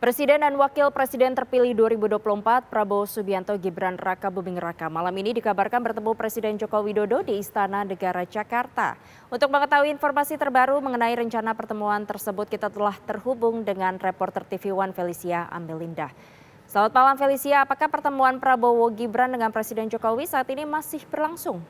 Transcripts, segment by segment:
Presiden dan Wakil Presiden terpilih 2024 Prabowo Subianto Gibran Raka Buming Raka malam ini dikabarkan bertemu Presiden Joko Widodo di Istana Negara Jakarta. Untuk mengetahui informasi terbaru mengenai rencana pertemuan tersebut kita telah terhubung dengan reporter TV One Felicia Amelinda. Selamat malam Felicia, apakah pertemuan Prabowo Gibran dengan Presiden Jokowi saat ini masih berlangsung?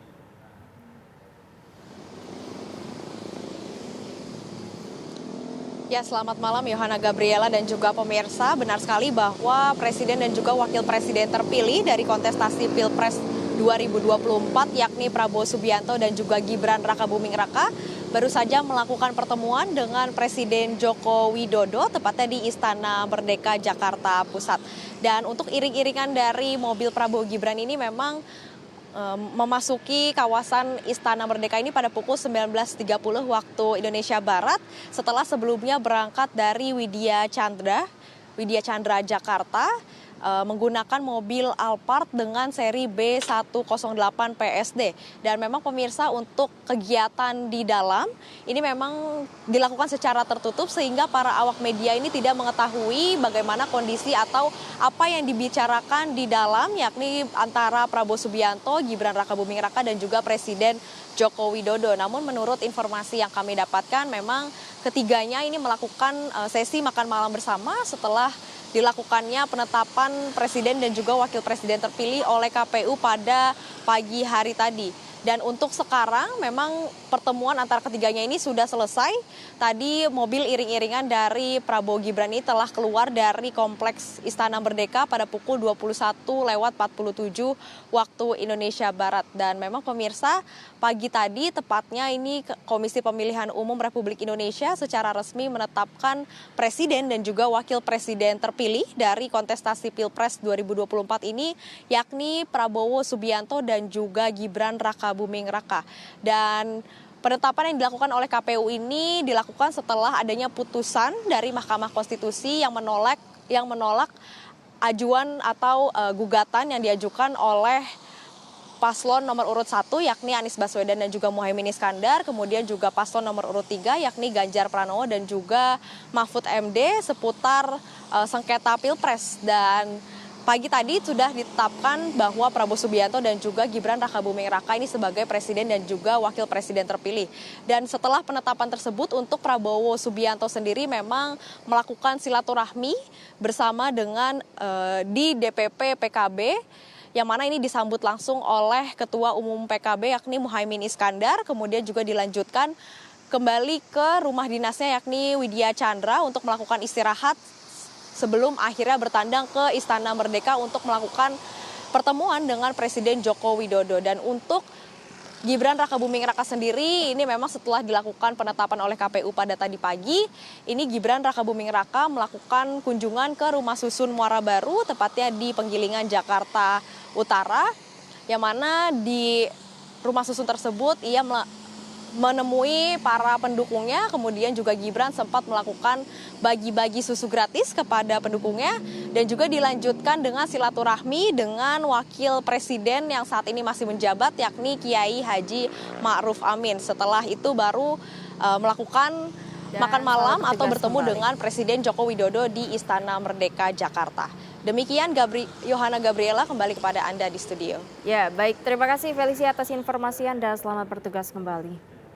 Ya, selamat malam Yohana Gabriela dan juga pemirsa. Benar sekali bahwa Presiden dan juga Wakil Presiden terpilih dari kontestasi Pilpres 2024 yakni Prabowo Subianto dan juga Gibran Raka Buming Raka baru saja melakukan pertemuan dengan Presiden Joko Widodo tepatnya di Istana Merdeka Jakarta Pusat. Dan untuk iring-iringan dari mobil Prabowo Gibran ini memang memasuki kawasan Istana Merdeka ini pada pukul 19.30 waktu Indonesia Barat setelah sebelumnya berangkat dari Widya Chandra Jakarta menggunakan mobil Alphard dengan seri B108 PSD. Dan memang pemirsa untuk kegiatan di dalam ini memang dilakukan secara tertutup sehingga para awak media ini tidak mengetahui bagaimana kondisi atau apa yang dibicarakan di dalam yakni antara Prabowo Subianto, Gibran Raka Buming Raka dan juga Presiden Joko Widodo. Namun menurut informasi yang kami dapatkan memang ketiganya ini melakukan sesi makan malam bersama setelah dilakukannya penetapan Presiden dan juga Wakil Presiden terpilih oleh KPU pada pagi hari tadi. Dan untuk sekarang memang pertemuan antara ketiganya ini sudah selesai. Tadi mobil iring-iringan dari Prabowo Gibran ini telah keluar dari kompleks Istana Merdeka pada pukul 21:47 waktu Indonesia Barat. Dan memang pemirsa, pagi tadi tepatnya ini Komisi Pemilihan Umum Republik Indonesia secara resmi menetapkan Presiden dan juga Wakil Presiden terpilih dari kontestasi Pilpres 2024 ini yakni Prabowo Subianto dan juga Gibran Raka Buming Raka. Dan penetapan yang dilakukan oleh KPU ini dilakukan setelah adanya putusan dari Mahkamah Konstitusi yang menolak ajuan atau gugatan yang diajukan oleh paslon nomor urut 1 yakni Anies Baswedan dan juga Muhaimin Iskandar, kemudian juga paslon nomor urut 3 yakni Ganjar Pranowo dan juga Mahfud MD seputar sengketa Pilpres. Dan pagi tadi sudah ditetapkan bahwa Prabowo Subianto dan juga Gibran Raka Buming Raka ini sebagai Presiden dan juga Wakil Presiden terpilih. Dan setelah penetapan tersebut untuk Prabowo Subianto sendiri memang melakukan silaturahmi bersama dengan di DPP PKB, yang mana ini disambut langsung oleh Ketua Umum PKB yakni Muhaimin Iskandar, kemudian juga dilanjutkan kembali ke rumah dinasnya yakni Widya Chandra untuk melakukan istirahat sebelum akhirnya bertandang ke Istana Merdeka untuk melakukan pertemuan dengan Presiden Joko Widodo. Dan untuk Gibran Raka Buming Raka sendiri ini memang setelah dilakukan penetapan oleh KPU pada tadi pagi, ini Gibran Raka Buming Raka melakukan kunjungan ke Rumah Susun Muara Baru tepatnya di Penggilingan Jakarta Utara, yang mana di rumah susun tersebut ia menemui para pendukungnya, kemudian juga Gibran sempat melakukan bagi-bagi susu gratis kepada pendukungnya dan juga dilanjutkan dengan silaturahmi dengan Wakil Presiden yang saat ini masih menjabat yakni Kiai Haji Ma'ruf Amin. Setelah itu baru melakukan makan malam atau bertemu dengan Presiden Joko Widodo di Istana Merdeka Jakarta. Demikian Yohana Gabriela, kembali kepada Anda di studio. Ya, baik. Terima kasih Felicia atas informasi Anda. Selamat bertugas kembali.